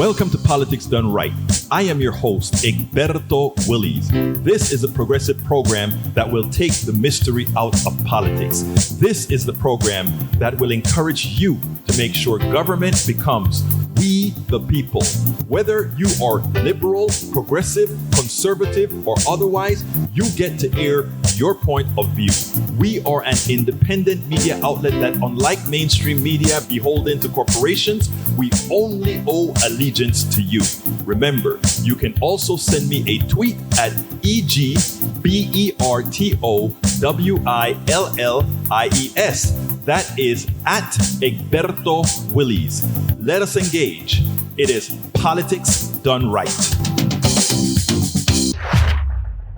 Welcome to Politics Done Right. I am your host, Egberto Willies. This is a progressive program that will take the mystery out of politics. This is the program that will encourage you to make sure government becomes we the people. Whether you are liberal, progressive, conservative, or otherwise, you get to air your point of view. We are an independent media outlet that, unlike mainstream media beholden to corporations, we only owe allegiance to you. Remember, you can also send me a tweet at EGBERTOWILLIES. That is at Egberto Willies. Let us engage. It is Politics Done Right.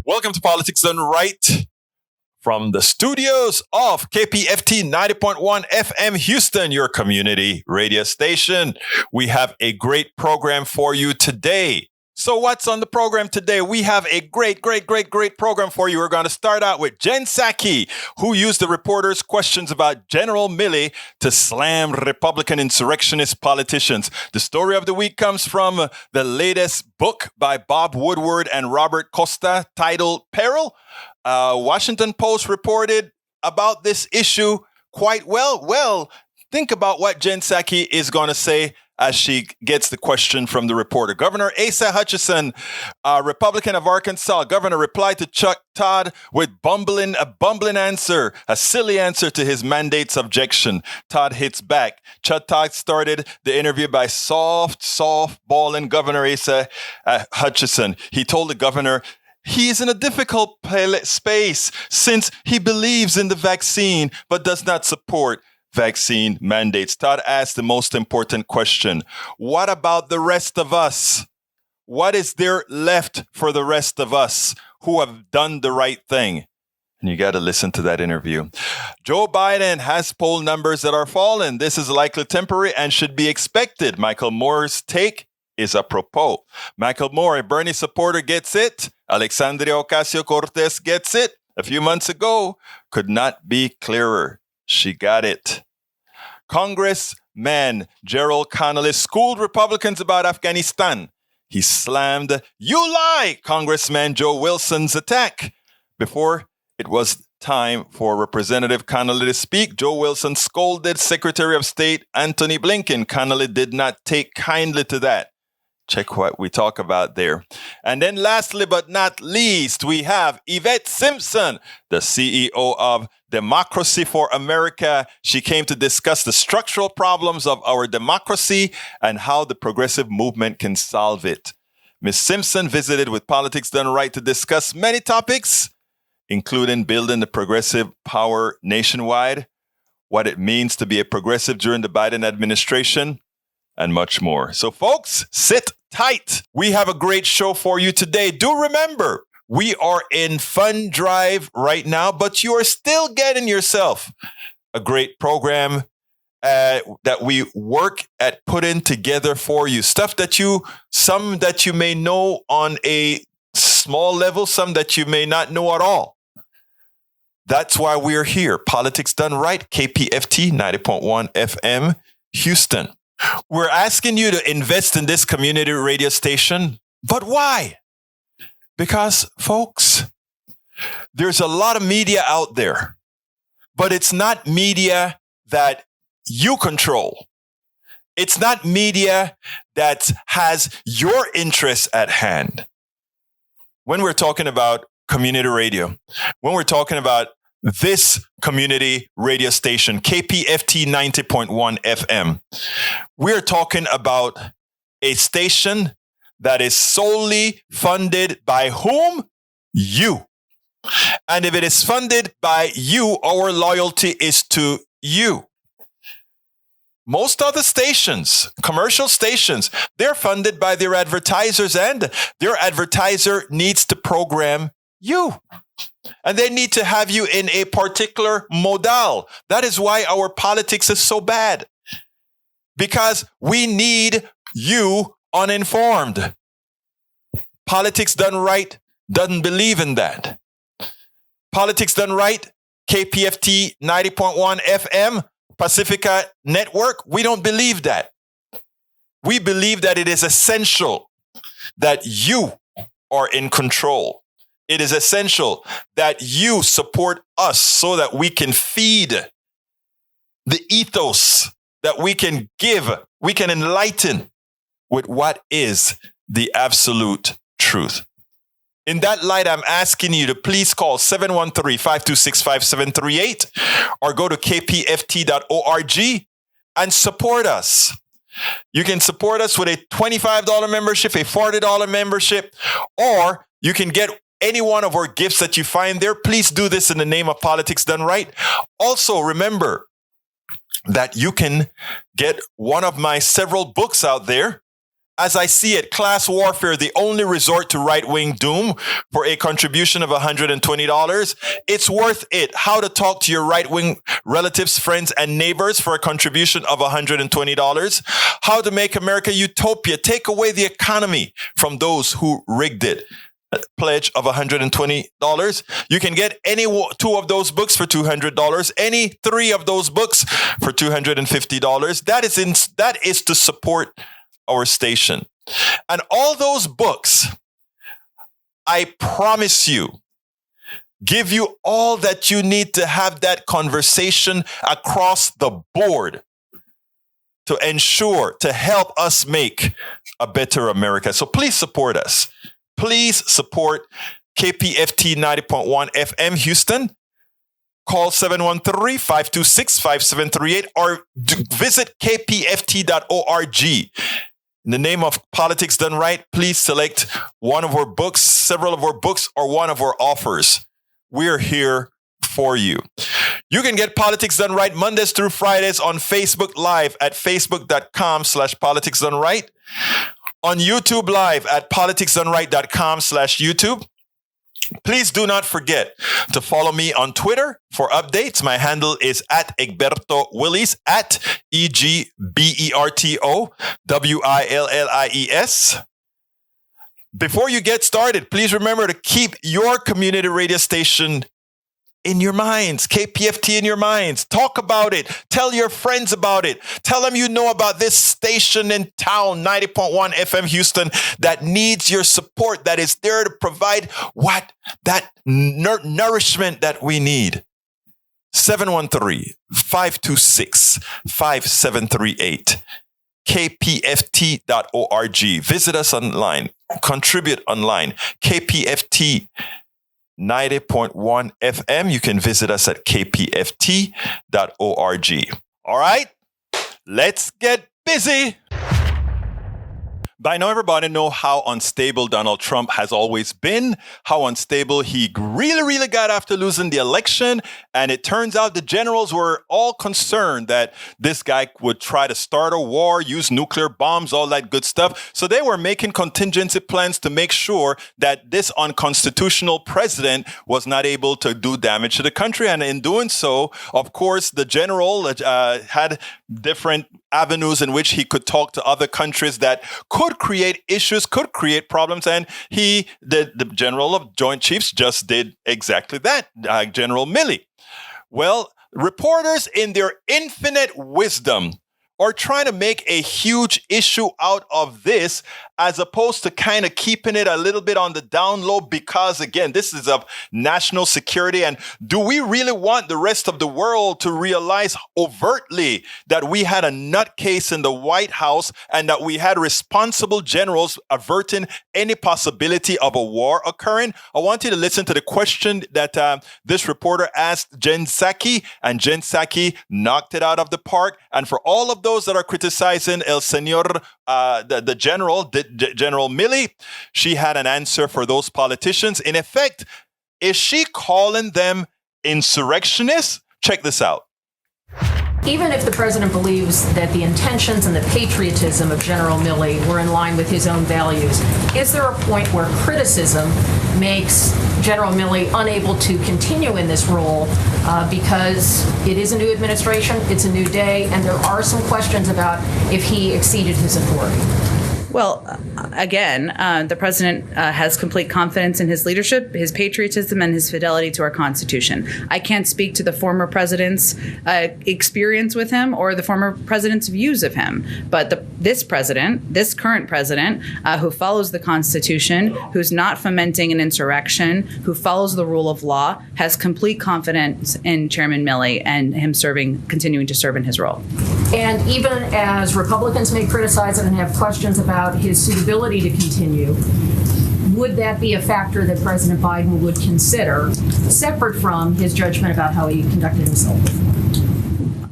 Welcome to Politics Done Right from the studios of KPFT 90.1 FM Houston, your community radio station. We have a great program for you today. So what's on the program today? We have a great program for you. We're going to start out with Jen Psaki, who used the reporter's questions about General Milley to slam Republican insurrectionist politicians. The story of the week comes from the latest book by Bob Woodward and Robert Costa titled Peril. Washington Post reported about this issue quite well. Well, think about what Jen Psaki is going to say as she gets the question from the reporter. Governor Asa Hutchinson, Republican of Arkansas, governor replied to Chuck Todd with a bumbling answer, a silly answer to his mandate's objection. Todd hits back. Chuck Todd started the interview by softballing Governor Asa Hutchinson. He told the governor he's in a difficult space since he believes in the vaccine but does not support vaccine mandates. Todd asked the most important question. What about the rest of us? What is there left for the rest of us who have done the right thing? And you got to listen to that interview. Joe Biden has poll numbers that are falling. This is likely temporary and should be expected. Michael Moore's take is apropos. Michael Moore, a Bernie supporter, gets it. Alexandria Ocasio-Cortez gets it. A few months ago, could not be clearer. She got it. Congressman Gerald Connolly schooled Republicans about Afghanistan. He slammed, "You lie," Congressman Joe Wilson's attack. Before it was time for Representative Connolly to speak, Joe Wilson scolded Secretary of State Antony Blinken. Connolly did not take kindly to that. Check what we talk about there. And then lastly but not least, we have Yvette Simpson, the CEO of Democracy for America. She came to discuss the structural problems of our democracy and how the progressive movement can solve it. Ms. Simpson visited with Politics Done Right to discuss many topics, including building the progressive power nationwide, what it means to be a progressive during the Biden administration, and much more. So folks, sit tight. We have a great show for you today. Do remember, we are in fund drive right now, but you are still getting yourself a great program that we work at putting together for you. Some that you may know on a small level, some that you may not know at all. That's why we're here. Politics Done Right, KPFT 90.1 FM, Houston. We're asking you to invest in this community radio station, but why? Because, folks, there's a lot of media out there, but it's not media that you control. It's not media that has your interests at hand. When we're talking about community radio, when we're talking about this community radio station, KPFT 90.1 FM, we're talking about a station that is solely funded by whom? You. And if it is funded by you, our loyalty is to you. Most other stations, commercial stations, they're funded by their advertisers, and their advertiser needs to program you. And they need to have you in a particular modal. That is why our politics is so bad. Because we need you uninformed. Politics Done Right doesn't believe in that. Politics Done Right, KPFT 90.1 FM, Pacifica Network, we don't believe that. We believe that it is essential that you are in control. It is essential that you support us so that we can feed the ethos, that we can give, we can enlighten with what is the absolute truth. In that light, I'm asking you to please call 713-526-5738 or go to kpft.org and support us. You can support us with a $25 membership, a $40 membership, or you can get any one of our gifts that you find there. Please do this in the name of Politics Done Right. Also, remember that you can get one of my several books out there. As I see it, Class Warfare, the only resort to right-wing doom, for a contribution of $120. It's worth it. How to talk to your right-wing relatives, friends, and neighbors for a contribution of $120. How to make America utopia. Take away the economy from those who rigged it. A pledge of $120. You can get any two of those books for $200. Any three of those books for $250. That is to support our station. And all those books, I promise you, give you all that you need to have that conversation across the board to ensure, to help us make a better America. So please support us. Please support KPFT 90.1 FM Houston. Call 713-526-5738 or visit kpft.org. In the name of Politics Done Right, please select one of our books, several of our books, or one of our offers. We're here for you. You can get Politics Done Right Mondays through Fridays on Facebook Live at facebook.com/politicsdoneright, on YouTube Live at politicsdoneright.com/YouTube. Please do not forget to follow me on Twitter for updates. My handle is at Egberto Willies, at EGBERTOWILLIES. Before you get started, please remember to keep your community radio station in your minds, KPFT in your minds. Talk about it. Tell your friends about it. Tell them you know about this station in town, 90.1 FM Houston, that needs your support, that is there to provide that nourishment that we need. 713-526-5738. kpft.org. Visit us online. Contribute online. KPFT 90.1 FM. You can visit us at kpft.org. All right, let's get busy. By now, everybody know how unstable Donald Trump has always been, how unstable he really got after losing the election. And it turns out the generals were all concerned that this guy would try to start a war, use nuclear bombs, all that good stuff. So they were making contingency plans to make sure that this unconstitutional president was not able to do damage to the country. And in doing so, of course, the general had different avenues in which he could talk to other countries that could create issues, could create problems. And the General of Joint Chiefs just did exactly that, General Milley. Well, reporters in their infinite wisdom are trying to make a huge issue out of this, as opposed to kind of keeping it a little bit on the down low, because again, this is of national security. And do we really want the rest of the world to realize overtly that we had a nutcase in the White House and that we had responsible generals averting any possibility of a war occurring? I want you to listen to the question that this reporter asked Jen Psaki, and Jen Psaki knocked it out of the park. And for all of those that are criticizing El Señor, the general, General Milley, she had an answer for those politicians. In effect, is she calling them insurrectionists? Check this out. Even if the president believes that the intentions and the patriotism of General Milley were in line with his own values, is there a point where criticism makes General Milley unable to continue in this role because it is a new administration, it's a new day, and there are some questions about if he exceeded his authority? Well, again, the president has complete confidence in his leadership, his patriotism, and his fidelity to our Constitution. I can't speak to the former president's experience with him or the former president's views of him. But this current president, who follows the Constitution, who's not fomenting an insurrection, who follows the rule of law, has complete confidence in Chairman Milley and him continuing to serve in his role. And even as Republicans may criticize him and have questions about his suitability to continue, would that be a factor that President Biden would consider, separate from his judgment about how he conducted himself?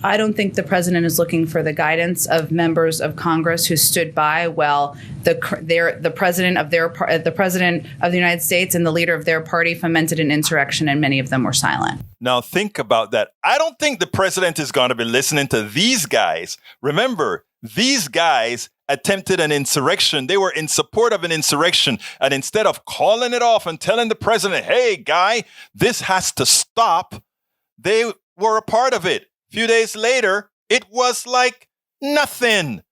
I don't think the president is looking for the guidance of members of Congress who stood by while the president of the United States and the leader of their party fomented an insurrection, and many of them were silent. Now think about that. I don't think the president is going to be listening to these guys. Remember, these guys attempted an insurrection. They were in support of an insurrection. And instead of calling it off and telling the president, hey, guy, this has to stop, they were a part of it. A few days later, it was like nothing.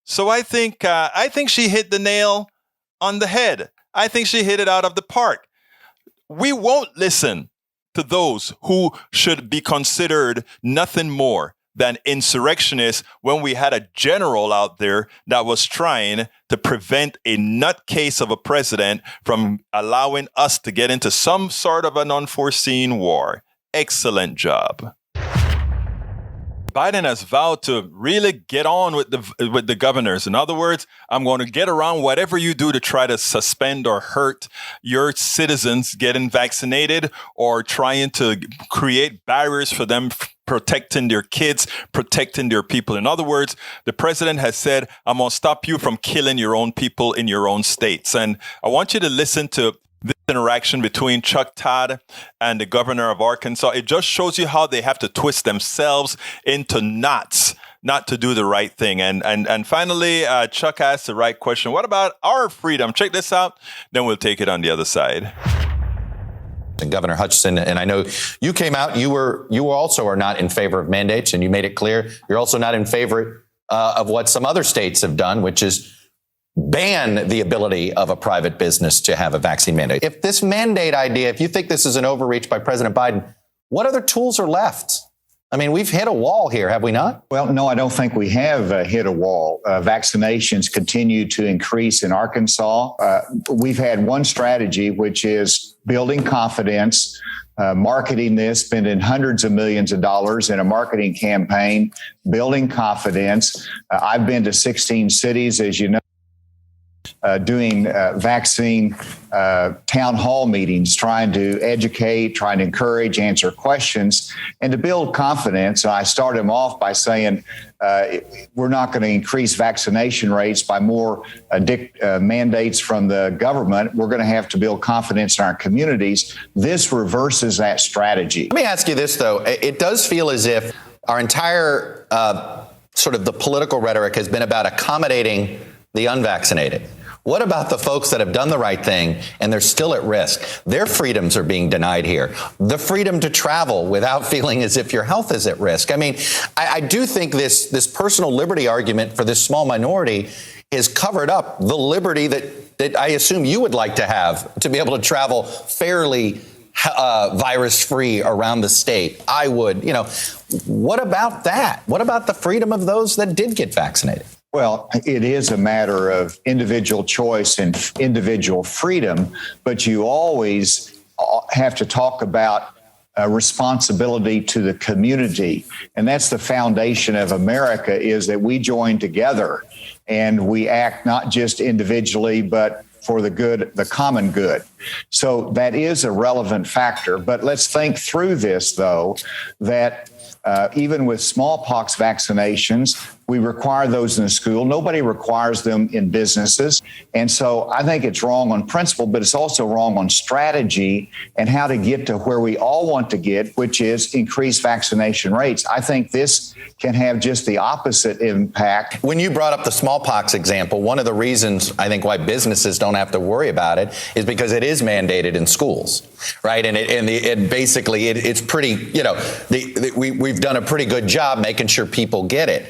So I think she hit the nail on the head. I think she hit it out of the park. We won't listen to those who should be considered nothing more than insurrectionists when we had a general out there that was trying to prevent a nutcase of a president from allowing us to get into some sort of an unforeseen war. Excellent job. Biden has vowed to really get on with the governors. In other words, I'm going to get around whatever you do to try to suspend or hurt your citizens getting vaccinated or trying to create barriers for them protecting their kids, protecting their people. In other words, the president has said, I'm going to stop you from killing your own people in your own states. And I want you to listen to this interaction between Chuck Todd and the governor of Arkansas. It just shows you how they have to twist themselves into knots not to do the right thing. And finally, Chuck asked the right question. What about our freedom? Check this out. Then we'll take it on the other side. And Governor Hutchinson, and I know you came out, you also are not in favor of mandates, and you made it clear you're also not in favor of what some other states have done, which is ban the ability of a private business to have a vaccine mandate. If this mandate idea, if you think this is an overreach by President Biden, what other tools are left? I mean, we've hit a wall here, have we not? Well, no, I don't think we have hit a wall. Vaccinations continue to increase in Arkansas. We've had one strategy, which is building confidence, marketing this, spending hundreds of millions of dollars in a marketing campaign, building confidence. I've been to 16 cities, as you know, doing vaccine town hall meetings, trying to educate, trying to encourage, answer questions, and to build confidence. And I started them off by saying we're not going to increase vaccination rates by more mandates from the government. We're going to have to build confidence in our communities. This reverses that strategy. Let me ask you this, though. It does feel as if our entire sort of the political rhetoric has been about accommodating the unvaccinated. What about the folks that have done the right thing and they're still at risk? Their freedoms are being denied here. The freedom to travel without feeling as if your health is at risk. I mean, I do think this personal liberty argument for this small minority has covered up the liberty that I assume you would like to have to be able to travel fairly virus-free around the state. I would, what about that? What about the freedom of those that did get vaccinated? Well, it is a matter of individual choice and individual freedom, but you always have to talk about responsibility to the community. And that's the foundation of America, is that we join together and we act not just individually, but for the good, the common good. So that is a relevant factor. But let's think through this, though, that even with smallpox vaccinations, we require those in the school. Nobody requires them in businesses. And so I think it's wrong on principle, but it's also wrong on strategy and how to get to where we all want to get, which is increase vaccination rates. I think this can have just the opposite impact. When you brought up the smallpox example, one of the reasons I think why businesses don't have to worry about it is because it is mandated in schools, right? And it's pretty, we've done a pretty good job making sure people get it.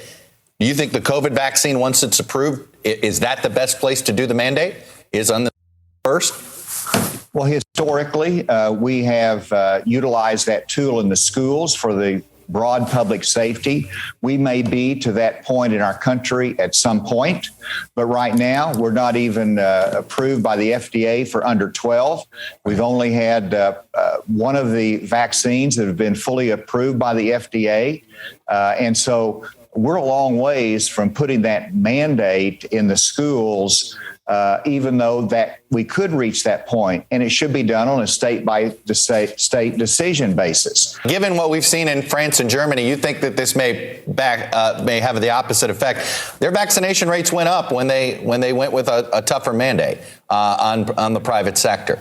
Do you think the COVID vaccine, once it's approved, Is that the best place to do the mandate? Is on the first? Well, historically, we have utilized that tool in the schools for the broad public safety. We may be to that point in our country at some point, but right now we're not even approved by the FDA for under 12. We've only had one of the vaccines that have been fully approved by the FDA. And so we're a long ways from putting that mandate in the schools, even though that we could reach that point, and it should be done on a state by state decision basis. Given what we've seen in France and Germany, you think that this may have the opposite effect? Their vaccination rates went up when they went with a tougher mandate on the private sector.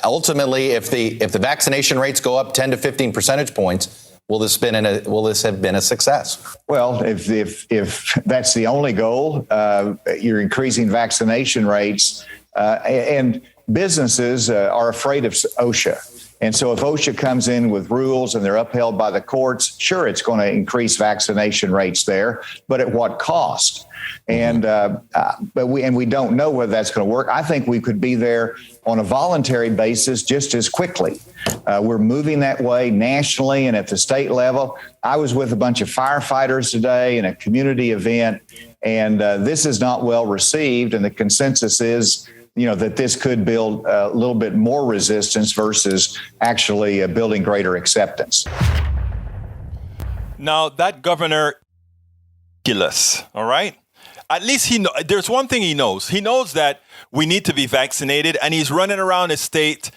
Ultimately, if the vaccination rates go up 10 to 15 percentage points, will this have been a success? Well, if that's the only goal, you're increasing vaccination rates, and businesses are afraid of OSHA. And so if OSHA comes in with rules and they're upheld by the courts, sure, it's going to increase vaccination rates there, but at what cost? And we don't know whether that's going to work. I think we could be there on a voluntary basis just as quickly. We're moving that way nationally and at the state level. I was with a bunch of firefighters today in a community event, and this is not well received. And the consensus is, that this could build a little bit more resistance versus actually building greater acceptance. Now, that governor, all right? At least there's one thing he knows. He knows that we need to be vaccinated, and he's running around his state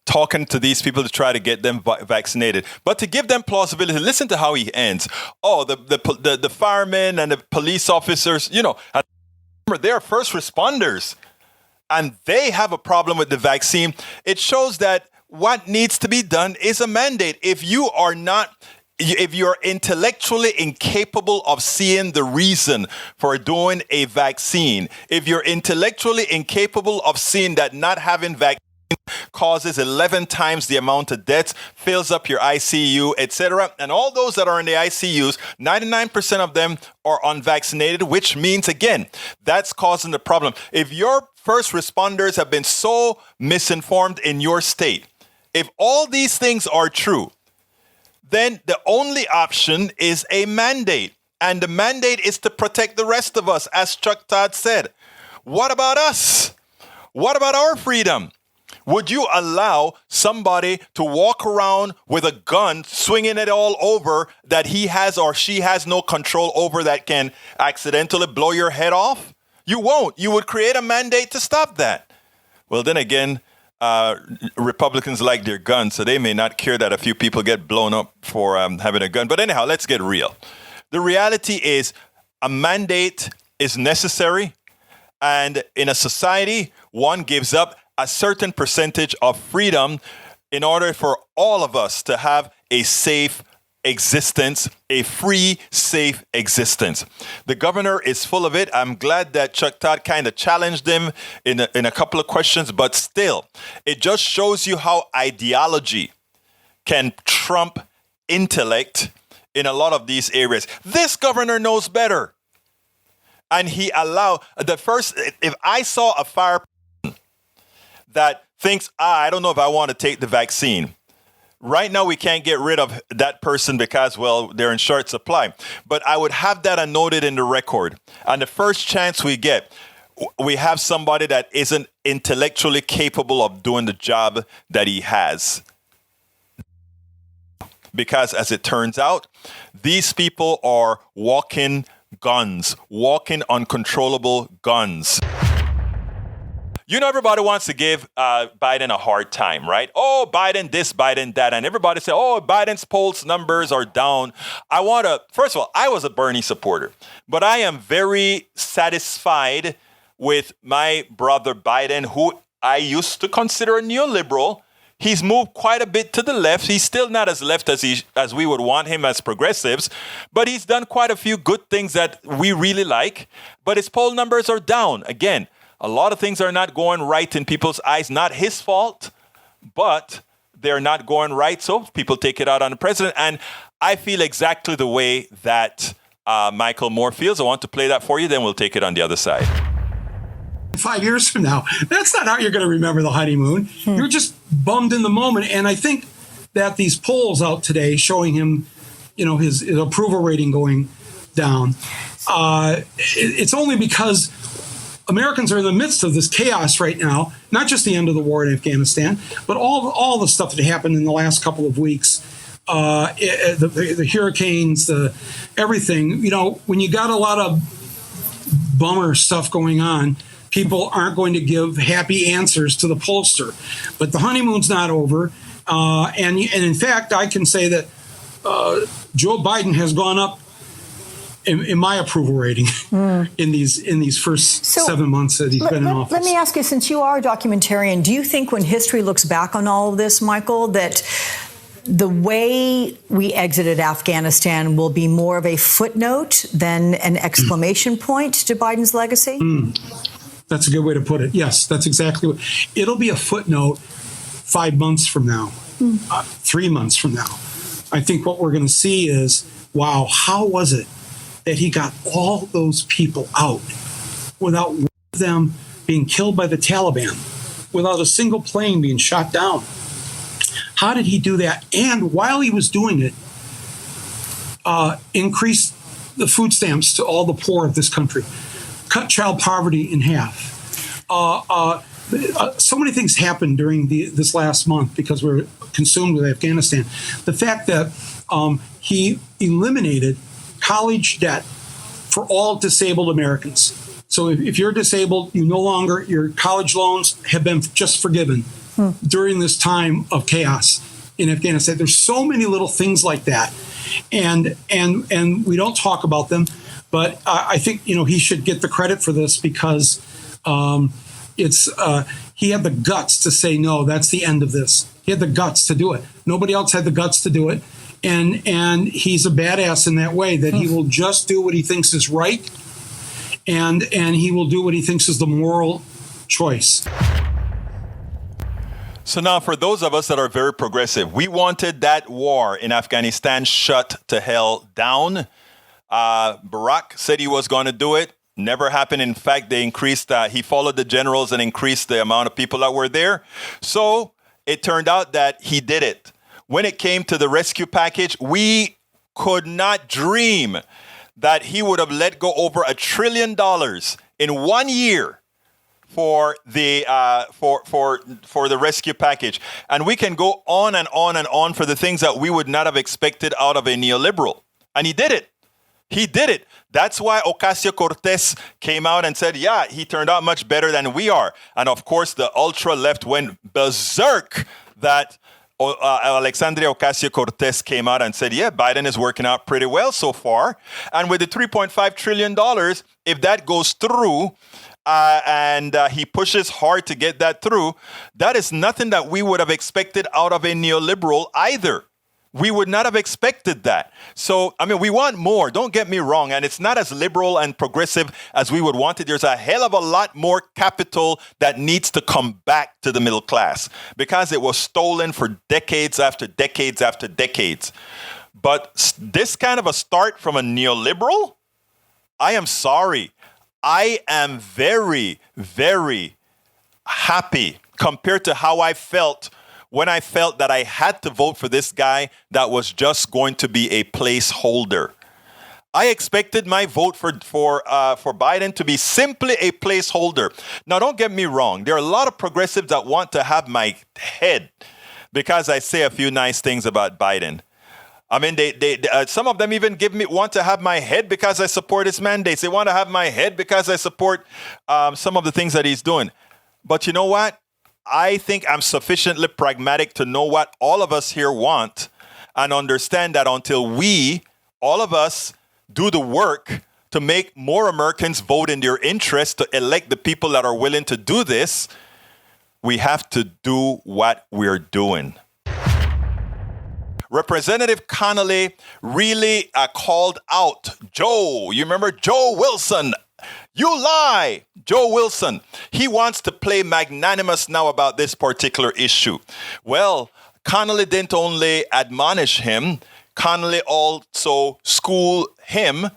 talking to these people to try to get them vaccinated. But to give them plausibility, listen to how he ends. Oh, the firemen and the police officers, they're first responders, and they have a problem with the vaccine. It shows that what needs to be done is a mandate. If you're intellectually incapable of seeing the reason for doing a vaccine, if you're intellectually incapable of seeing that not having vaccine causes 11 times the amount of deaths, fills up your ICU, etc., and all those that are in the ICUs, 99% of them are unvaccinated, which means, again, that's causing the problem. If your first responders have been so misinformed in your state, if all these things are true, then the only option is a mandate. And the mandate is to protect the rest of us, as Chuck Todd said. What about us? What about our freedom? Would you allow somebody to walk around with a gun, swinging it all over, that he has or she has no control over, that can accidentally blow your head off? You won't. You would create a mandate to stop that. Well, then again, Republicans like their guns, so they may not care that a few people get blown up for having a gun. But anyhow, let's get real. The reality is a mandate is necessary. And in a society, one gives up a certain percentage of freedom in order for all of us to have a safe existence, a free, safe existence. The governor is full of it. I'm glad that Chuck Todd kind of challenged him in a couple of questions, but still, it just shows you how ideology can trump intellect in a lot of these areas. This governor knows better. And he allowed if I saw a fire that thinks, I don't know if I want to take the vaccine. Right now, we can't get rid of that person because, well, they're in short supply. But I would have that noted in the record. And the first chance we get, we have somebody that isn't intellectually capable of doing the job that he has. Because as it turns out, these people are walking guns, walking uncontrollable guns. Everybody wants to give Biden a hard time, right? Oh, Biden this, Biden that. And everybody say, oh, Biden's polls numbers are down. First of all, I was a Bernie supporter, but I am very satisfied with my brother Biden, who I used to consider a neoliberal. He's moved quite a bit to the left. He's still not as left as we would want him as progressives, but he's done quite a few good things that we really like. But his poll numbers are down. Again, a lot of things are not going right in people's eyes. Not his fault, but they're not going right. So people take it out on the president. And I feel exactly the way that Michael Moorfields. I want to play that for you, then we'll take it on the other side. 5 years from now, that's not how you're going to remember the honeymoon. You're just bummed in the moment. And I think that these polls out today showing him, his approval rating going down, it's only because Americans are in the midst of this chaos right now, not just the end of the war in Afghanistan, but all the stuff that happened in the last couple of weeks, the hurricanes, everything. When you got a lot of bummer stuff going on, people aren't going to give happy answers to the pollster. But the honeymoon's not over. And in fact, I can say that Joe Biden has gone up in my approval rating in these first 7 months that he's been in office. Let me ask you, since you are a documentarian, do you think when history looks back on all of this, Michael, that the way we exited Afghanistan will be more of a footnote than an exclamation point to Biden's legacy? That's a good way to put it. Yes, that's exactly what. It'll be a footnote 5 months from now, 3 months from now. I think what we're going to see is, wow, how was it that he got all those people out without one of them being killed by the Taliban, without a single plane being shot down? How did he do that? And while he was doing it, increase the food stamps to all the poor of this country, cut child poverty in half. So many things happened during this last month because we're consumed with Afghanistan. The fact that he eliminated college debt for all disabled Americans. So if you're disabled, your college loans have been just forgiven during this time of chaos in Afghanistan. There's so many little things like that, and we don't talk about them. But I think he should get the credit for this because he had the guts to say no. That's the end of this. He had the guts to do it. Nobody else had the guts to do it, and he's a badass in that way. That he will just do what he thinks is right, and he will do what he thinks is the moral choice. So now, for those of us that are very progressive, we wanted that war in Afghanistan shut to hell down. Barack said he was going to do it. Never happened. In fact, they increased, he followed the generals and increased the amount of people that were there. So it turned out that he did it. When it came to the rescue package, we could not dream that he would have let go over $1 trillion in 1 year for the for the rescue package. And we can go on and on and on for the things that we would not have expected out of a neoliberal. And he did it. He did it. That's why Ocasio-Cortez came out and said, yeah, he turned out much better than we are. And of course, the ultra-left went berserk that Alexandria Ocasio-Cortez came out and said, yeah, Biden is working out pretty well so far. And with the $3.5 trillion, if that goes through, and he pushes hard to get that through, that is nothing that we would have expected out of a neoliberal either. We would not have expected that. So, we want more. Don't get me wrong. And it's not as liberal and progressive as we would want it. There's a hell of a lot more capital that needs to come back to the middle class because it was stolen for decades after decades after decades. But this kind of a start from a neoliberal, I am sorry. I am very, very happy compared to how I felt when I felt that I had to vote for this guy that was just going to be a placeholder. I expected my vote for Biden to be simply a placeholder. Now, don't get me wrong. There are a lot of progressives that want to have my head because I say a few nice things about Biden. They some of them even want to have my head because I support his mandates. They want to have my head because I support some of the things that he's doing. But you know what? I think I'm sufficiently pragmatic to know what all of us here want and understand that until we, all of us, do the work to make more Americans vote in their interest to elect the people that are willing to do this, we have to do what we're doing. Representative Connolly really called out Joe. You remember Joe Wilson? You lie, Joe Wilson. He wants to play magnanimous now about this particular issue. Well, Connolly didn't only admonish him, Connolly also schooled him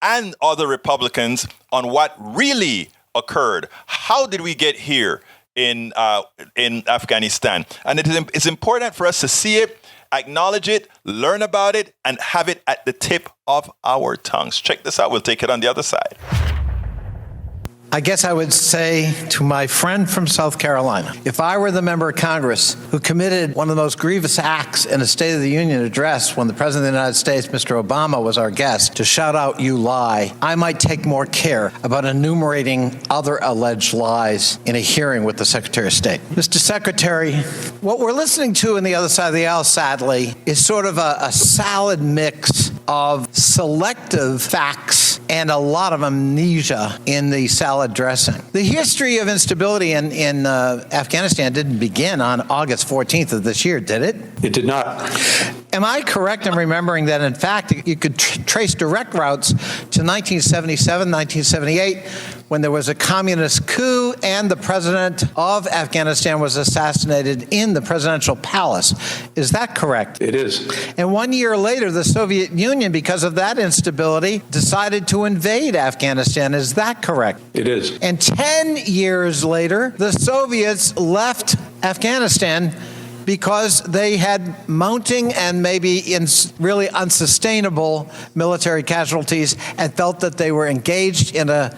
and other Republicans on what really occurred. How did we get here in Afghanistan? And it's important for us to see it, acknowledge it, learn about it, and have it at the tip of our tongues. Check this out. We'll take it on the other side. I guess I would say to my friend from South Carolina, if I were the member of Congress who committed one of the most grievous acts in a State of the Union address when the President of the United States, Mr. Obama, was our guest, to shout out, "You lie," I might take more care about enumerating other alleged lies in a hearing with the Secretary of State. Mr. Secretary, what we're listening to on the other side of the aisle, sadly, is sort of a salad mix of selective facts and a lot of amnesia in the salad dressing. The history of instability in Afghanistan didn't begin on August 14th of this year, did it? It did not. Am I correct in remembering that, in fact, you could trace direct routes to 1977, 1978, when there was a communist coup and the president of Afghanistan was assassinated in the presidential palace? Is that correct? It is. And 1 year later, the Soviet Union, because of that instability, decided to invade Afghanistan. Is that correct? It is. And 10 years later, the Soviets left Afghanistan because they had mounting and maybe really unsustainable military casualties and felt that they were engaged in a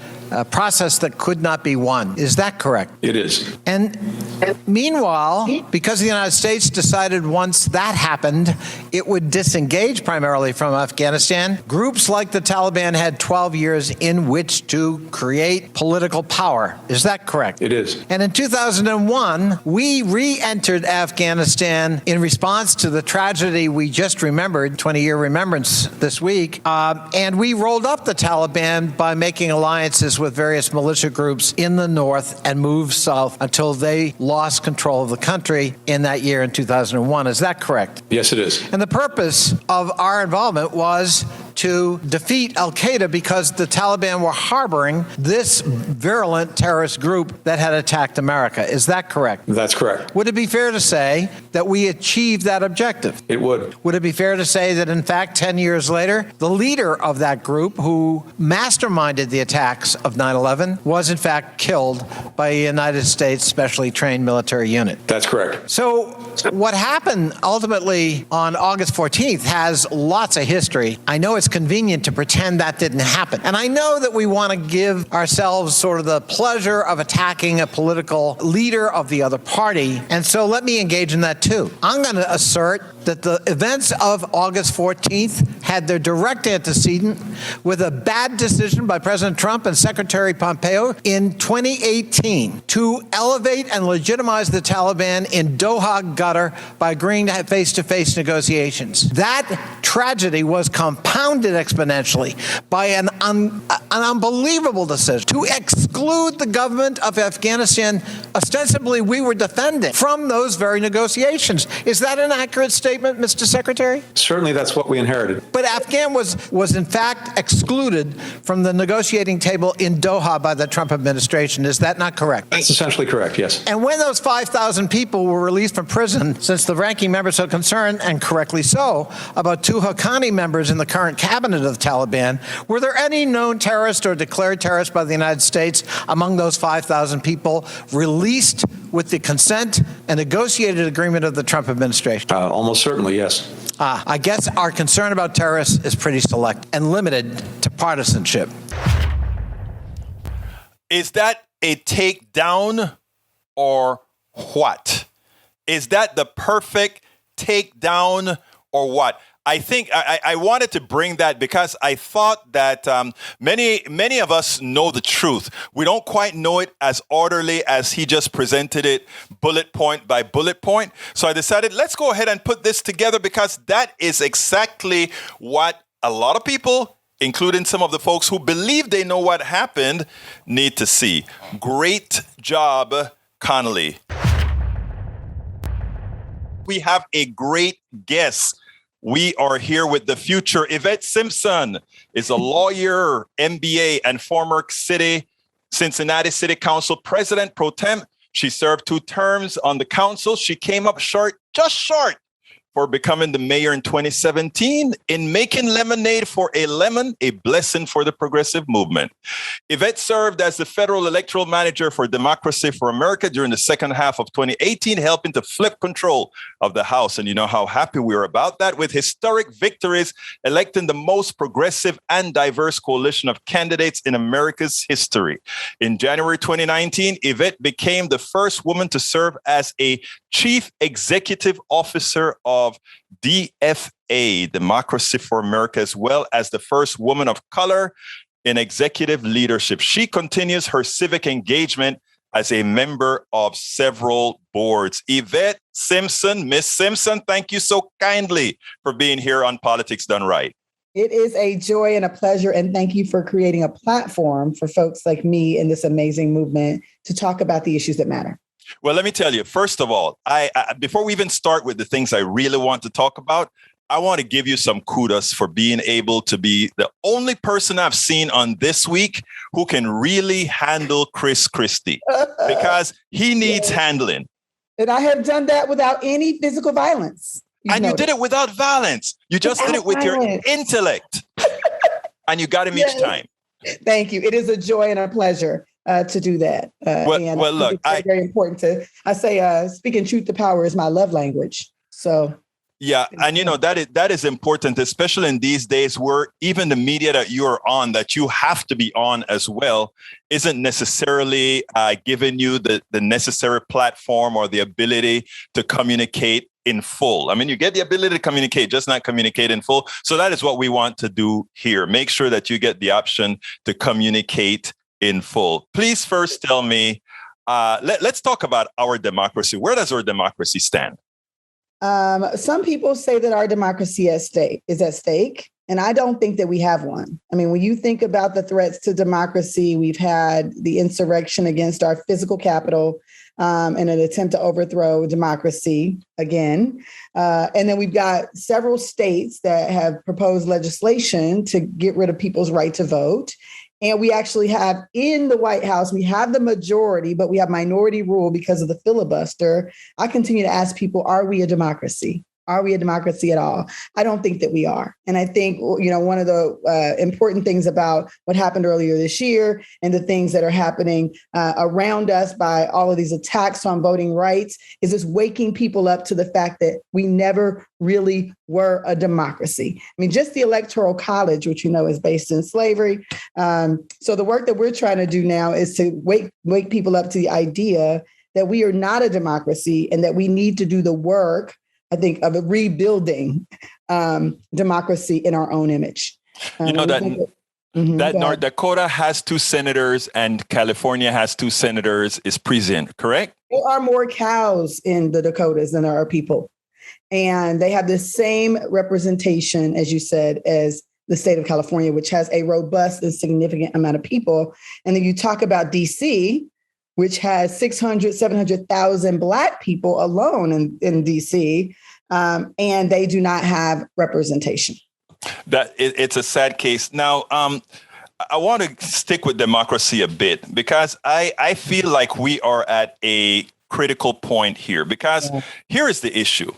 process that could not be won. Is that correct? It is. And meanwhile, because the United States decided once that happened, it would disengage primarily from Afghanistan, groups like the Taliban had 12 years in which to create political power. Is that correct? It is. And in 2001, we re-entered Afghanistan in response to the tragedy we just remembered, 20-year remembrance this week, and we rolled up the Taliban by making alliances with various militia groups in the north and moved south until they lost control of the country in that year in 2001. Is that correct? Yes, it is. And the purpose of our involvement was to defeat al-Qaeda because the Taliban were harboring this virulent terrorist group that had attacked America. Is that correct? That's correct. Would it be fair to say that we achieved that objective? It would. Would it be fair to say that, in fact, 10 years later, the leader of that group who masterminded the attacks of 9/11 was, in fact, killed by a United States specially trained military unit? That's correct. So what happened ultimately on August 14th has lots of history. I know it's convenient to pretend that didn't happen. And I know that we want to give ourselves sort of the pleasure of attacking a political leader of the other party. And so let me engage in that too. I'm going to assert that the events of August 14th had their direct antecedent with a bad decision by President Trump and Secretary Pompeo in 2018 to elevate and legitimize the Taliban in Doha, Qatar by agreeing to have face-to-face negotiations. That tragedy was compounded exponentially by an unbelievable decision to exclude the government of Afghanistan, ostensibly we were defending, from those very negotiations. Is that an accurate statement, Mr. Secretary? Certainly that's what we inherited. But Afghan was in fact excluded from the negotiating table in Doha by the Trump administration. Is that not correct? That's essentially correct, yes. And when those 5,000 people were released from prison, since the ranking members are concerned, and correctly so, about 2 Haqqani members in the current cabinet of the Taliban, were there any known terrorists or declared terrorists by the United States among those 5,000 people released with the consent and negotiated agreement of the Trump administration? Almost certainly, yes. I guess our concern about terrorists is pretty select and limited to partisanship. Is that a takedown or what? Is that the perfect takedown or what? I think I wanted to bring that because I thought that many of us know the truth. We don't quite know it as orderly as he just presented it, bullet point by bullet point. So I decided, let's go ahead and put this together because that is exactly what a lot of people, including some of the folks who believe they know what happened, need to see. Great job, Connolly. We have a great guest. We are here with the future. Yvette Simpson is a lawyer, MBA, and former Cincinnati City Council President Pro Tem. She served 2 terms on the council. She came up short, just short, for becoming the mayor in 2017 in making lemonade for a lemon, a blessing for the progressive movement. Yvette served as the federal electoral manager for Democracy for America during the second half of 2018, helping to flip control of the House. And you know how happy we are about that, with historic victories, electing the most progressive and diverse coalition of candidates in America's history. In January 2019, Yvette became the first woman to serve as a chief executive officer of DFA, Democracy for America, as well as the first woman of color in executive leadership. She continues her civic engagement as a member of several boards. Yvette Simpson, Miss Simpson, thank you so kindly for being here on Politics Done Right. It is a joy and a pleasure, and thank you for creating a platform for folks like me in this amazing movement to talk about the issues that matter. Well, let me tell you, first of all, I before we even start with the things I really want to talk about, I want to give you some kudos for being able to be the only person I've seen on This Week who can really handle Chris Christie, because he needs handling. And I have done that without any physical violence. And you did it without violence. You just did it with your intellect. And you got him each time. Thank you. It is a joy and a pleasure to do that. Well, look, it's very important I say speaking truth to power is my love language. So. Yeah. And, you know, that is important, especially in these days where even the media that you are on, that you have to be on as well, isn't necessarily giving you the necessary platform or the ability to communicate in full. I mean, you get the ability to communicate, just not communicate in full. So that is what we want to do here. Make sure that you get the option to communicate in full. Please first tell me, let's talk about our democracy. Where does our democracy stand? Some people say that our democracy is at stake, and I don't think that we have one. I mean, when you think about the threats to democracy, we've had the insurrection against our physical capital in an attempt to overthrow democracy again. And then we've got several states that have proposed legislation to get rid of people's right to vote. And we actually have in the White House, we have the majority, but we have minority rule because of the filibuster. I continue to ask people, are we a democracy? Are we a democracy at all? I don't think that we are. And I think, you know, one of the important things about what happened earlier this year and the things that are happening around us by all of these attacks on voting rights is this waking people up to the fact that we never really were a democracy. I mean, just the Electoral College, which you know is based in slavery. So the work that we're trying to do now is to wake people up to the idea that we are not a democracy and that we need to do the work, I think, of rebuilding democracy in our own image. You know that North Dakota has 2 senators and California has 2 senators is present, correct? There are more cows in the Dakotas than there are people. And they have the same representation, as you said, as the state of California, which has a robust and significant amount of people. And then you talk about DC, which has 600, 700,000 Black people alone in DC, and they do not have representation. It's a sad case. Now, I want to stick with democracy a bit because I feel like we are at a critical point here because here is the issue.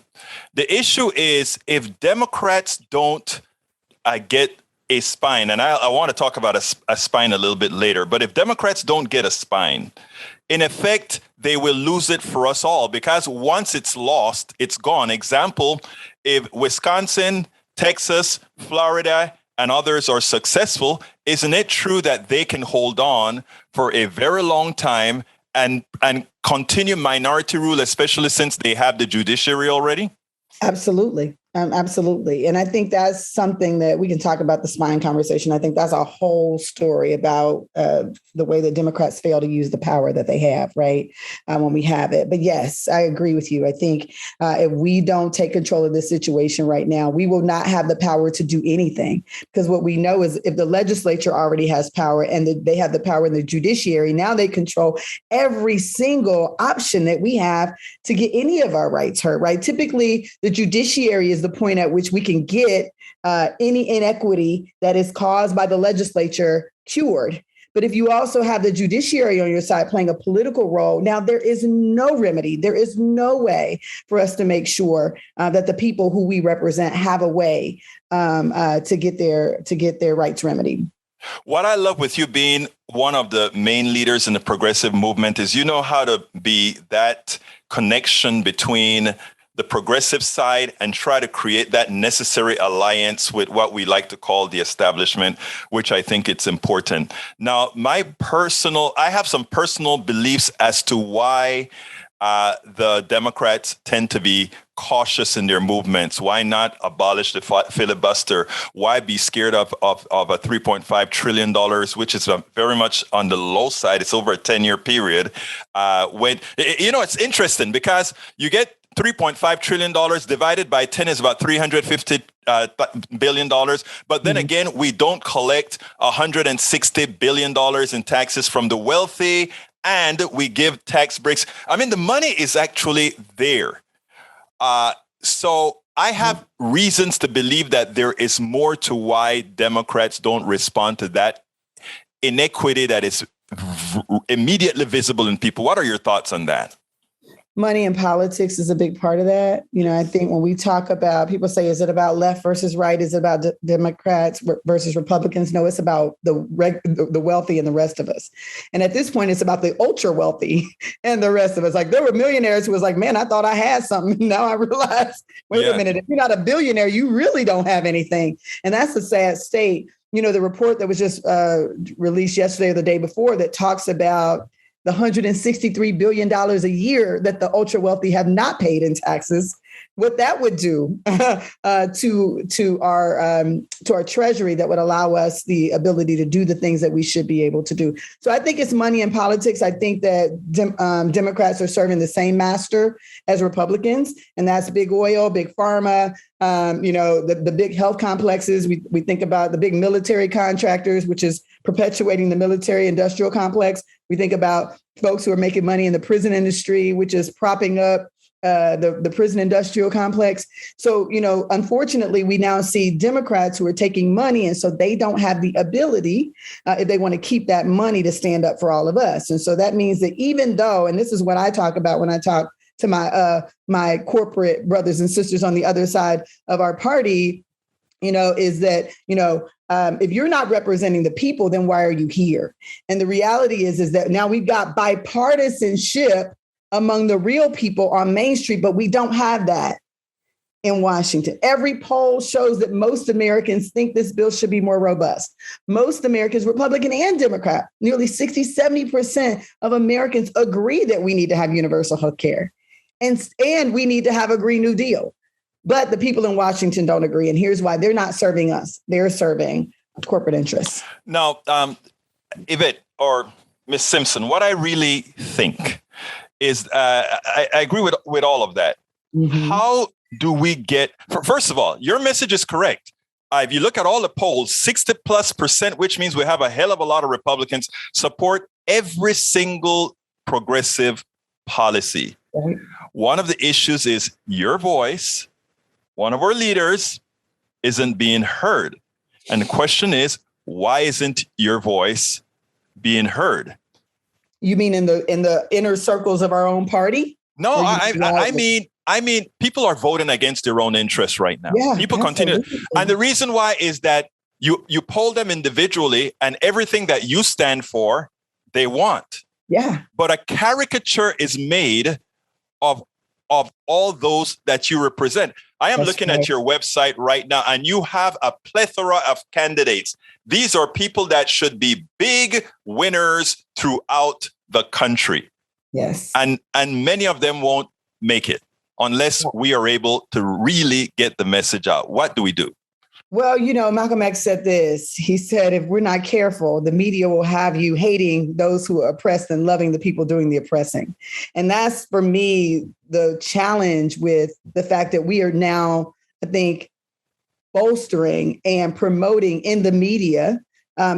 The issue is if Democrats don't get a spine, and I want to talk about a spine a little bit later, but if Democrats don't get a spine, in effect, they will lose it for us all because once it's lost, it's gone. Example, if Wisconsin, Texas, Florida, and others are successful, isn't it true that they can hold on for a very long time and continue minority rule, especially since they have the judiciary already? Absolutely. Absolutely. And I think that's something that we can talk about the spine conversation. I think that's a whole story about the way that Democrats fail to use the power that they have, right, when we have it. But yes, I agree with you. I think if we don't take control of this situation right now, we will not have the power to do anything. Because what we know is if the legislature already has power and they have the power in the judiciary, now they control every single option that we have to get any of our rights heard, right? Typically, the judiciary is the point at which we can get any inequity that is caused by the legislature cured. But if you also have the judiciary on your side playing a political role, now there is no remedy. There is no way for us to make sure that the people who we represent have a way to get their rights remedied. What I love with you being one of the main leaders in the progressive movement is you know how to be that connection between the progressive side and try to create that necessary alliance with what we like to call the establishment, which I think it's important. Now, I have some personal beliefs as to why the Democrats tend to be cautious in their movements. Why not abolish the filibuster? Why be scared of a $3.5 trillion, which is very much on the low side? It's over a 10-year period. It's interesting because you get $3.5 trillion divided by 10 is about $350 billion. But then again, we don't collect $160 billion in taxes from the wealthy, and we give tax breaks. I mean, the money is actually there. So I have reasons to believe that there is more to why Democrats don't respond to that inequity that is immediately visible in people. What are your thoughts on that? Money in politics is a big part of that. I think when we talk about, people say, is it about left versus right? Is it about Democrats versus Republicans? No, it's about the wealthy and the rest of us. And at this point, it's about the ultra wealthy and the rest of us. Like there were millionaires who was like, man, I thought I had something. Now I realize, wait a minute, if you're not a billionaire, you really don't have anything. And that's a sad state. The report that was just released yesterday or the day before that talks about the $163 billion a year that the ultra wealthy have not paid in taxes, what that would do to our treasury that would allow us the ability to do the things that we should be able to do. So I think it's money in politics. I think that Democrats are serving the same master as Republicans, and that's big oil, big pharma, the big health complexes. We think about the big military contractors, which is perpetuating the military industrial complex. We think about folks who are making money in the prison industry, which is propping up the prison industrial complex. So, unfortunately, we now see Democrats who are taking money, and so they don't have the ability, if they want to keep that money, to stand up for all of us. And so that means that even though, and this is what I talk about when I talk to my corporate brothers and sisters on the other side of our party, is that, if you're not representing the people, then why are you here? And the reality is that now we've got bipartisanship among the real people on Main Street, but we don't have that in Washington. Every poll shows that most Americans think this bill should be more robust. Most Americans, Republican and Democrat, nearly 60-70% of Americans agree that we need to have universal health care and we need to have a Green New Deal. But the people in Washington don't agree. And here's why. They're not serving us. They're serving corporate interests. Now, Yvette or Ms. Simpson, what I really think is I agree with all of that. Mm-hmm. How do we get, first of all, your message is correct. If you look at all the polls, 60+%, which means we have a hell of a lot of Republicans, support every single progressive policy. Right. One of the issues is your voice, one of our leaders, isn't being heard. And the question is, why isn't your voice being heard? You mean in the inner circles of our own party? No, I mean, people are voting against their own interests right now. Yeah, people continue. And the reason why is that you poll them individually and everything that you stand for, they want. Yeah. But a caricature is made of all those that you represent. I am looking at your website right now, and you have a plethora of candidates. These are people that should be big winners throughout the country. Yes. And many of them won't make it unless we are able to really get the message out. What do we do? Well, Malcolm X said this. He said, if we're not careful, the media will have you hating those who are oppressed and loving the people doing the oppressing. And that's, for me, the challenge with the fact that we are now, I think, bolstering and promoting in the media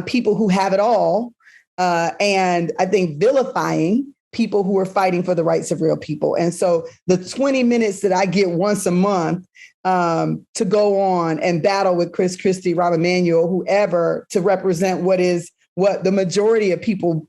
people who have it all. And I think vilifying people who are fighting for the rights of real people. And so the 20 minutes that I get once a month to go on and battle with Chris Christie, Rahm Emanuel, whoever, to represent what is what the majority of people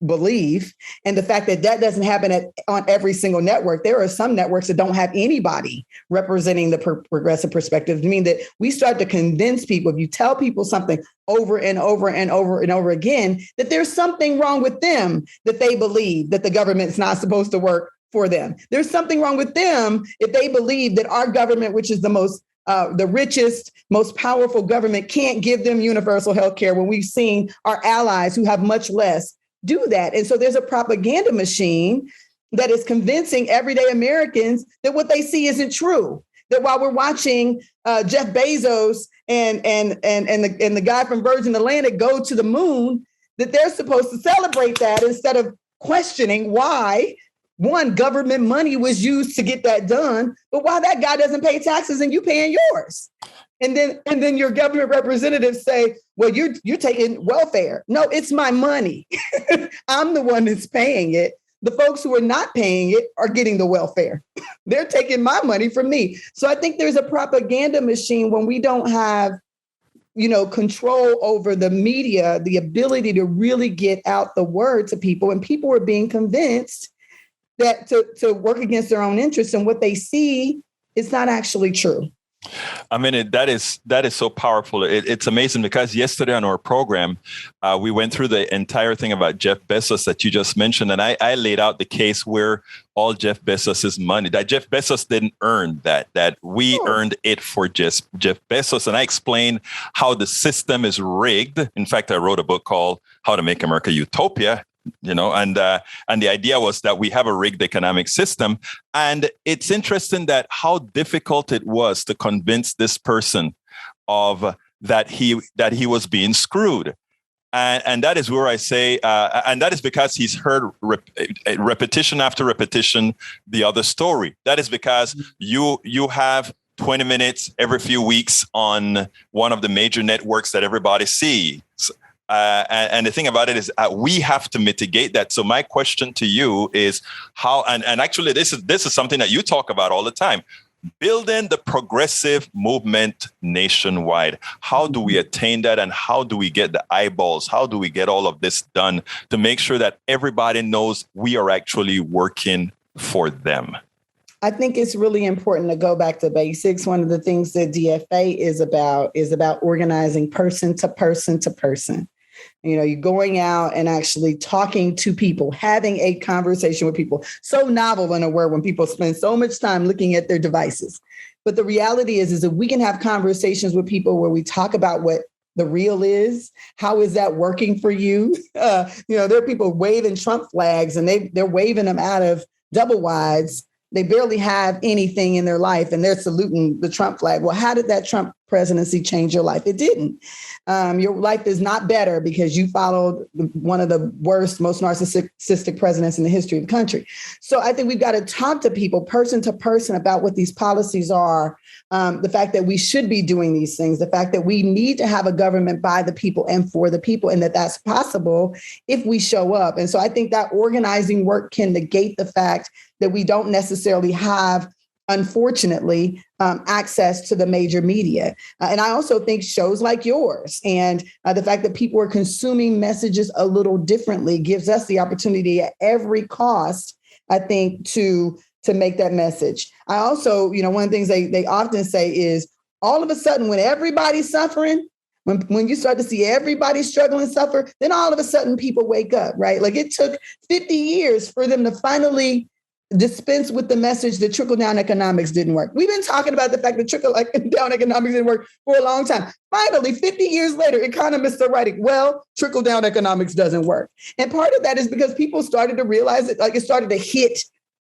believe. And the fact that that doesn't happen on every single network. There are some networks that don't have anybody representing the progressive perspective. I mean, that we start to convince people, if you tell people something over and over and over and over again, that there's something wrong with them, that they believe that the government's not supposed to work for them. There's something wrong with them if they believe that our government, which is the richest, most powerful government, can't give them universal health care when we've seen our allies who have much less do that. And so there's a propaganda machine that is convincing everyday Americans that what they see isn't true. That while we're watching Jeff Bezos and the guy from Virgin Atlantic go to the moon, that they're supposed to celebrate that instead of questioning why one, government money was used to get that done, but why that guy doesn't pay taxes and you paying yours. And then your government representatives say, well, you're taking welfare. No, it's my money. I'm the one that's paying it. The folks who are not paying it are getting the welfare. They're taking my money from me. So I think there's a propaganda machine when we don't have, control over the media, the ability to really get out the word to people, and people are being convinced that to work against their own interests, and what they see is not actually true. I mean, that is so powerful. It's amazing because yesterday on our program, we went through the entire thing about Jeff Bezos that you just mentioned. And I laid out the case where all Jeff Bezos's money, that Jeff Bezos didn't earn that we earned it for just Jeff Bezos. And I explained how the system is rigged. In fact, I wrote a book called How to Make America Utopia. And the idea was that we have a rigged economic system. And it's interesting that how difficult it was to convince this person of that he was being screwed. And that is where I say, and that is because he's heard repetition after repetition, the other story. That is because you have 20 minutes every few weeks on one of the major networks that everybody sees. And the thing about it is we have to mitigate that. So my question to you is how, and actually this is something that you talk about all the time, building the progressive movement nationwide. How do we attain that? And how do we get the eyeballs? How do we get all of this done to make sure that everybody knows we are actually working for them? I think it's really important to go back to basics. One of the things that DFA is about organizing person to person to person. You're going out and actually talking to people, having a conversation with people. So novel in a word when people spend so much time looking at their devices. But the reality is that we can have conversations with people where we talk about what the real is. How is that working for you? There are people waving Trump flags and they're waving them out of double wides. They barely have anything in their life and they're saluting the Trump flag. Well, how did that Trump presidency change your life? It didn't. Your life is not better because you followed one of the worst, most narcissistic presidents in the history of the country. So I think we've got to talk to people person to person about what these policies are, the fact that we should be doing these things, the fact that we need to have a government by the people and for the people, and that that's possible if we show up. And so I think that organizing work can negate the fact that we don't necessarily have, unfortunately, access to the major media. And I also think shows like yours and the fact that people are consuming messages a little differently gives us the opportunity at every cost, I think, to make that message. I also, one of the things they often say is all of a sudden when everybody's suffering, when you start to see everybody struggle and suffer, then all of a sudden people wake up, right? Like it took 50 years for them to finally dispense with the message that trickle-down economics didn't work. We've been talking about the fact that trickle-down economics didn't work for a long time. Finally, 50 years later, economists are writing, well, trickle-down economics doesn't work. And part of that is because people started to realize that it started to hit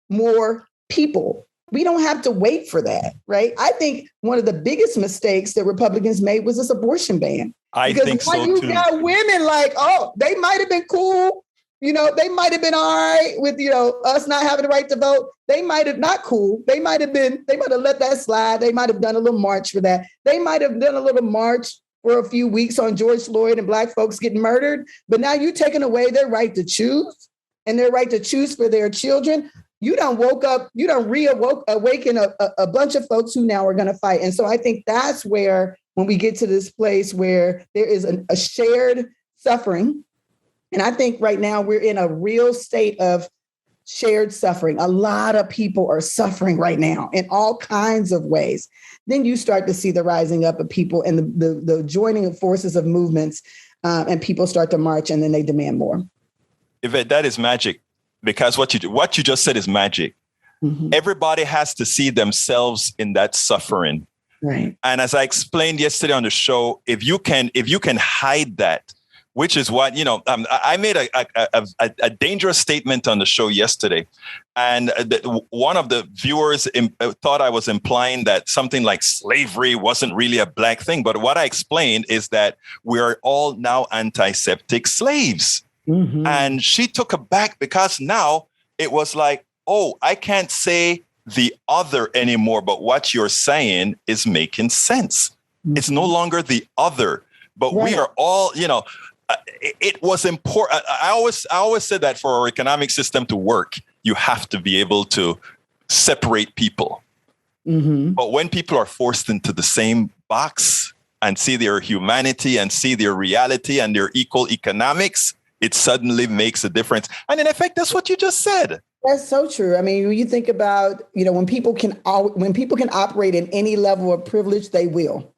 more people. We don't have to wait for that, right? I think one of the biggest mistakes that Republicans made was this abortion ban. I think so too. You got women like, oh, they might have been cool. They might have been all right with, us not having the right to vote. They might have not cool. They might have let that slide. They might have done a little march for that. They might have done a little march for a few weeks on George Floyd and Black folks getting murdered. But now you're taking away their right to choose and their right to choose for their children. You done awaken a bunch of folks who now are going to fight. And so I think that's where, when we get to this place where there is a shared suffering And I think right now we're in a real state of shared suffering. A lot of people are suffering right now in all kinds of ways. Then you start to see the rising up of people and the joining of forces of movements, and people start to march, and then they demand more. Yvette, that is magic, because what you just said is magic. Mm-hmm. Everybody has to see themselves in that suffering. Right. And as I explained yesterday on the show, if you can hide that, which is what, I made a dangerous statement on the show yesterday. And one of the viewers thought I was implying that something like slavery wasn't really a black thing. But what I explained is that we are all now antiseptic slaves. Mm-hmm. And she took aback, because now it was like, oh, I can't say the other anymore, but what you're saying is making sense. Mm-hmm. It's no longer the other, but right. We are all, it was important. I always said that for our economic system to work, you have to be able to separate people. Mm-hmm. But when people are forced into the same box and see their humanity and see their reality and their equal economics, it suddenly makes a difference. And in effect, that's what you just said. That's so true. I mean, when you think about, when people can operate in any level of privilege, they will.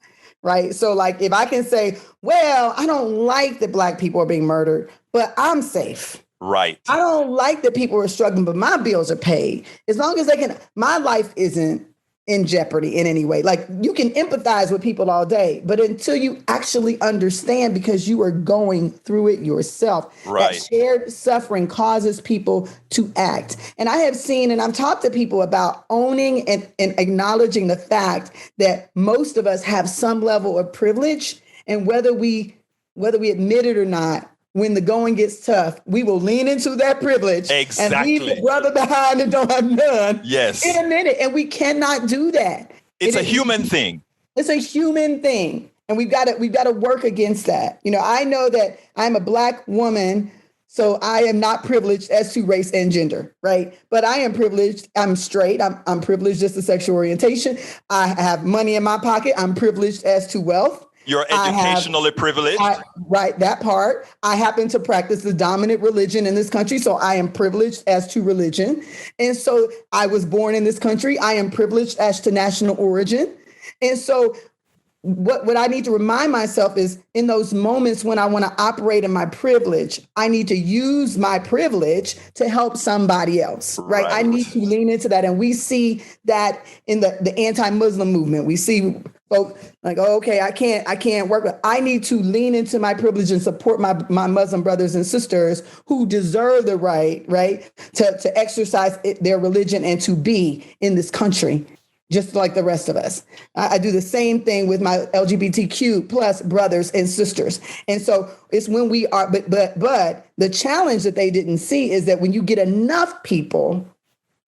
Right. So like, if I can say, well, I don't like that Black people are being murdered, but I'm safe. Right. I don't like that people are struggling, but my bills are paid. As long as my life isn't in jeopardy in any way. Like, you can empathize with people all day, but until you actually understand, because you are going through it yourself, right. That shared suffering causes people to act. And I have seen, and I've talked to people about owning and acknowledging the fact that most of us have some level of privilege, and whether we admit it or not, when the going gets tough, we will lean into that privilege and leave the brother behind and don't have none. Yes. In a minute. And we cannot do that. It's a human thing. It's a human thing. And we've got to work against that. I know that I'm a Black woman, so I am not privileged as to race and gender, right? But I am privileged. I'm straight. I'm privileged as to sexual orientation. I have money in my pocket. I'm privileged as to wealth. You're educationally privileged. Right, that part. I happen to practice the dominant religion in this country, so I am privileged as to religion. And so I was born in this country. I am privileged as to national origin. And so what I need to remind myself is, in those moments when I want to operate in my privilege, I need to use my privilege to help somebody else, right? I need to lean into that. And we see that in the anti-Muslim movement. We see folks like, oh, okay, I can't work. I need to lean into my privilege and support my Muslim brothers and sisters who deserve the right, to exercise their religion and to be in this country, just like the rest of us. I do the same thing with my LGBTQ plus brothers and sisters. And so it's when we are, but the challenge that they didn't see is that when you get enough people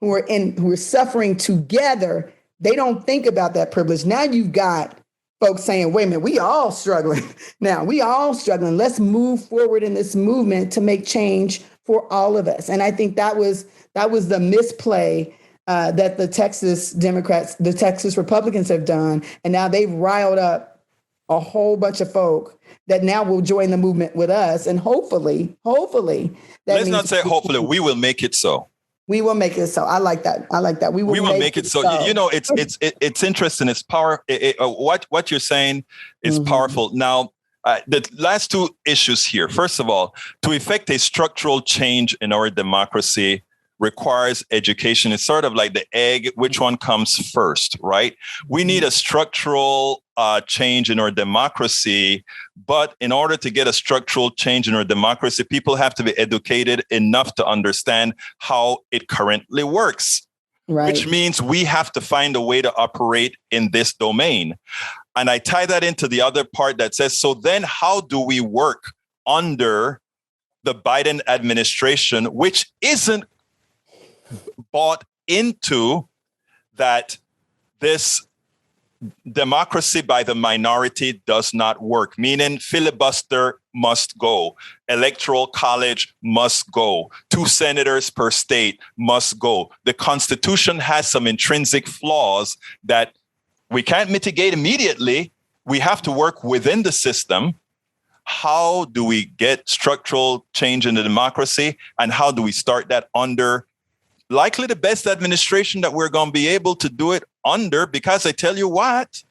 who are suffering together, they don't think about that privilege. Now you've got folks saying, wait a minute, we all struggling. Now we all struggling. Let's move forward in this movement to make change for all of us. And I think that was the misplay that the Texas Democrats, the Texas Republicans have done. And now they've riled up a whole bunch of folk that now will join the movement with us. And hopefully, let's not say hopefully, we will make it so. We will make it so. I like that. We will make it so. It's interesting. It's power. What you're saying is powerful. Now, the last two issues here. First of all, to effect a structural change in our democracy requires education. It's sort of like the egg. Which one comes first, right? We need a structural change in our democracy. But in order to get a structural change in our democracy, people have to be educated enough to understand how it currently works, which means we have to find a way to operate in this domain. And I tie that into the other part that says, so then how do we work under the Biden administration, which isn't bought into that this democracy by the minority does not work, meaning filibuster must go, electoral college must go, 2 senators per state must go. The Constitution has some intrinsic flaws that we can't mitigate immediately. We have to work within the system. How do we get structural change in the democracy? And how do we start that under likely the best administration that we're going to be able to do it under? Because I tell you what,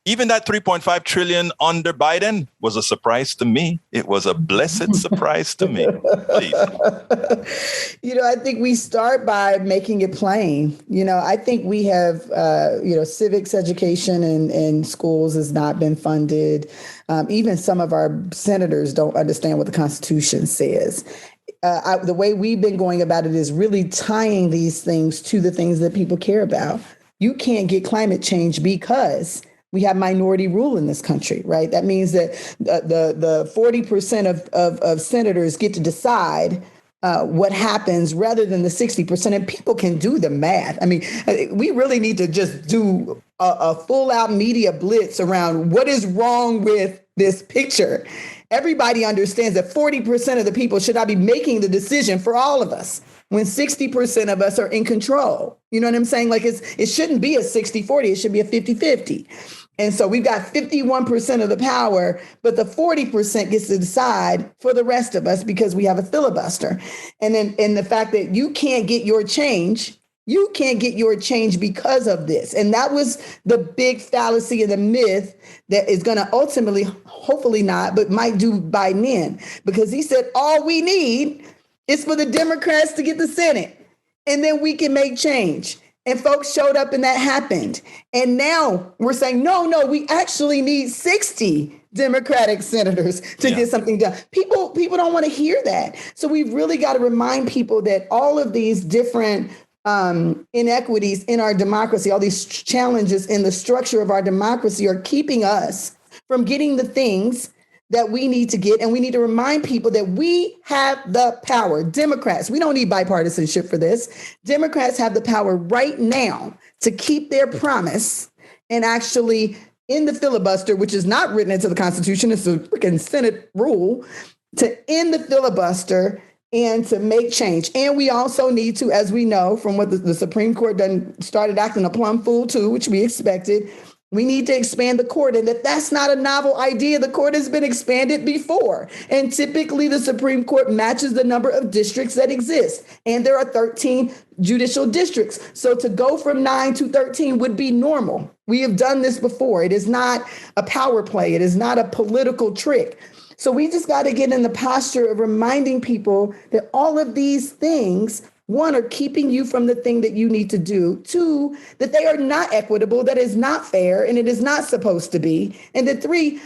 even that 3.5 trillion under Biden was a surprise to me. It was a blessed surprise to me. Please. I think we start by making it plain. I think we have, civics education in schools has not been funded. Even some of our senators don't understand what the Constitution says. The way we've been going about it is really tying these things to the things that people care about. You can't get climate change because we have minority rule in this country, right? That means that the 40% of senators get to decide what happens rather than the 60%. And people can do the math. I mean, we really need to just do a full out media blitz around what is wrong with this picture. Everybody understands that 40% of the people should not be making the decision for all of us when 60% of us are in control. You know what I'm saying? Like it shouldn't be a 60-40. It should be a 50-50. And so we've got 51% of the power, but the 40% gets to decide for the rest of us because we have a filibuster. And the fact that you can't get your change because of this. And that was the big fallacy and the myth that is going to ultimately, hopefully not, but might do Biden in, because he said all we need is for the Democrats to get the Senate and then we can make change. And folks showed up and that happened. And now we're saying, no, we actually need 60 Democratic senators to get something done. People don't want to hear that. So we've really got to remind people that all of these different inequities in our democracy, all these challenges in the structure of our democracy are keeping us from getting the things that we need to get. And we need to remind people that we have the power. Democrats, we don't need bipartisanship for this. Democrats have the power right now to keep their promise and actually end the filibuster, which is not written into the Constitution. It's a freaking Senate rule, to end the filibuster and to make change. And we also need to, as we know from what the Supreme Court done started acting a plum fool too, which we expected, we need to expand the court, and that's not a novel idea. The court has been expanded before. And typically the Supreme Court matches the number of districts that exist. And there are 13 judicial districts. So to go from 9 to 13 would be normal. We have done this before. It is not a power play. It is not a political trick. So we just got to get in the posture of reminding people that all of these things, one, are keeping you from the thing that you need to do. Two, that they are not equitable, that is not fair, and it is not supposed to be. And then three,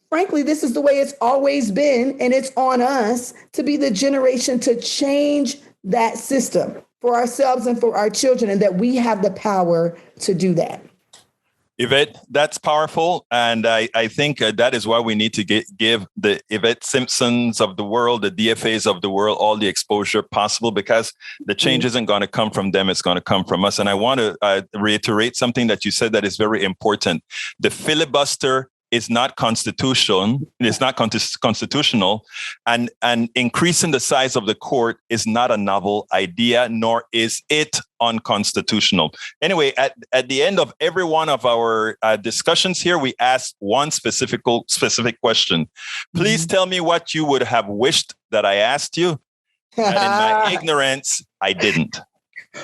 frankly, this is the way it's always been, and it's on us to be the generation to change that system for ourselves and for our children, and that we have the power to do that. Yvette, that's powerful. And I think that is why we need to give the Yvette Simpsons of the world, the DFAs of the world, all the exposure possible, because the change isn't going to come from them. It's going to come from us. And I want to reiterate something that you said that is very important. The filibuster is not constitutional. It's not constitutional, and increasing the size of the court is not a novel idea, nor is it unconstitutional. Anyway, at the end of every one of our discussions here, we ask one specific question. Please tell me what you would have wished that I asked you, and in my ignorance, I didn't.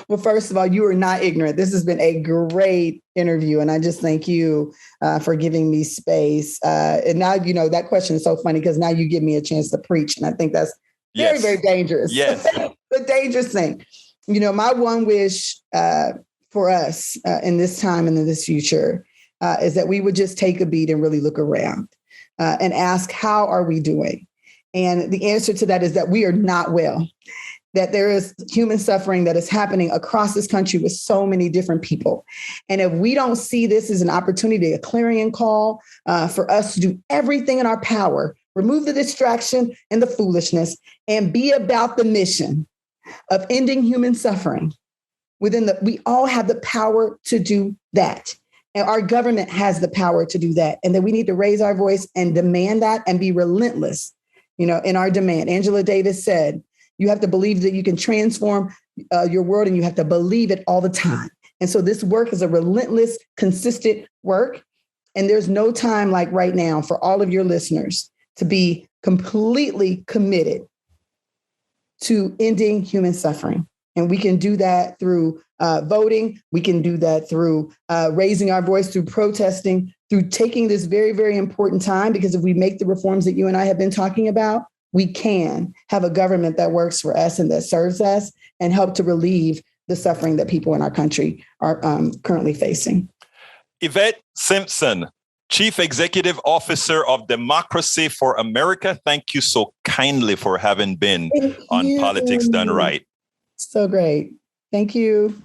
Well, first of all, you are not ignorant. This has been a great interview, and I just thank you for giving me space. And now, that question is so funny because now you give me a chance to preach, and I think that's very, very dangerous. Yes. The dangerous thing. My one wish for us in this time and in this future is that we would just take a beat and really look around and ask, how are we doing? And the answer to that is that we are not well. That there is human suffering that is happening across this country with so many different people. And if we don't see this as an opportunity, a clarion call for us to do everything in our power, remove the distraction and the foolishness, and be about the mission of ending human suffering, we all have the power to do that. And our government has the power to do that. And that we need to raise our voice and demand that and be relentless, in our demand. Angela Davis said, you have to believe that you can transform your world, and you have to believe it all the time. And so this work is a relentless, consistent work. And there's no time like right now for all of your listeners to be completely committed to ending human suffering. And we can do that through voting. We can do that through raising our voice, through protesting, through taking this very, very important time, because if we make the reforms that you and I have been talking about, we can have a government that works for us and that serves us and help to relieve the suffering that people in our country are currently facing. Yvette Simpson, Chief Executive Officer of Democracy for America. Thank you so kindly for having been on Politics Done Right. So great. Thank you.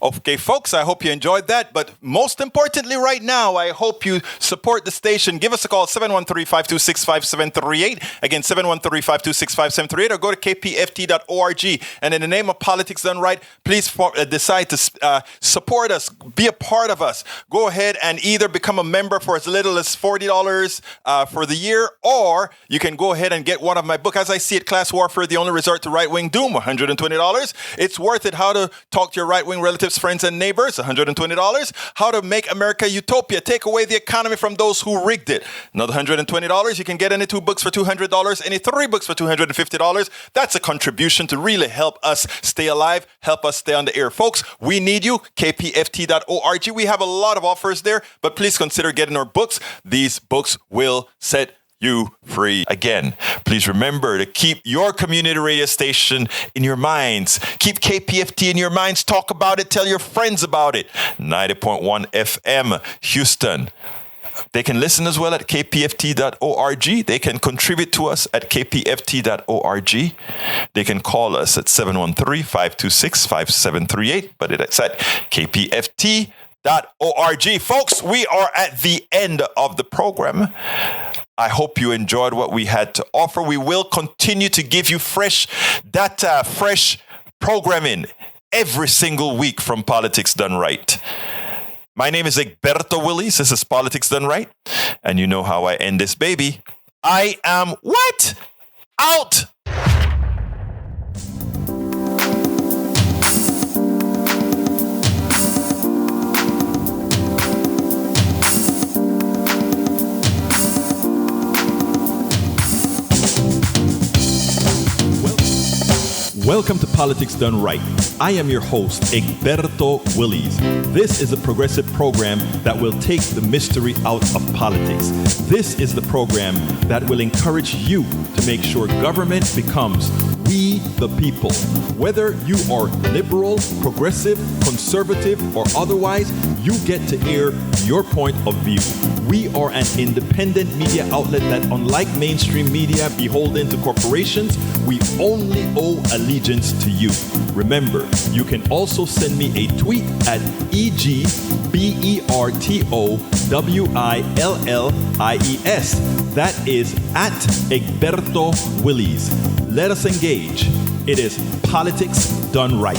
Okay, folks, I hope you enjoyed that. But most importantly, right now, I hope you support the station. Give us a call, 713-526-5738. Again, 713-526-5738, or go to kpft.org. And in the name of Politics Done Right, please decide to support us, be a part of us. Go ahead and either become a member for as little as $40 for the year, or you can go ahead and get one of my books. As I see it, Class Warfare, The Only Resort to Right-Wing Doom, $120. It's worth it. How to Talk to Your Right-Wing Relatives, Friends, and Neighbors, $120. How to Make America Utopia, Take Away the Economy from Those Who Rigged It, another $120. You can get any 2 books for $200, any 3 books for $250. That's a contribution to really help us stay alive, help us stay on the air. Folks, we need you, kpft.org. We have a lot of offers there, but please consider getting our books. These books will set you free. Again, please remember to keep your community radio station in your minds. Keep KPFT in your minds. Talk about it. Tell your friends about it. 90.1 FM, Houston. They can listen as well at kpft.org. They can contribute to us at kpft.org. They can call us at 713-526-5738, but it's at kpft.org. Folks, we are at the end of the program. I hope you enjoyed what we had to offer. We will continue to give you fresh data, fresh programming every single week from Politics Done Right. My name is Egberto Willies. This is Politics Done Right. And you know how I end this baby. I am what? Out. Welcome to Politics Done Right. I am your host, Egberto Willies. This is a progressive program that will take the mystery out of politics. This is the program that will encourage you to make sure government becomes we the people. Whether you are liberal, progressive, conservative, or otherwise, you get to air your point of view. We are an independent media outlet that, unlike mainstream media beholden to corporations, we only owe allegiance to you. Remember, you can also send me a tweet at EGBERTOWILLIES. That is at Egberto Willies. Let us engage. It is Politics Done Right.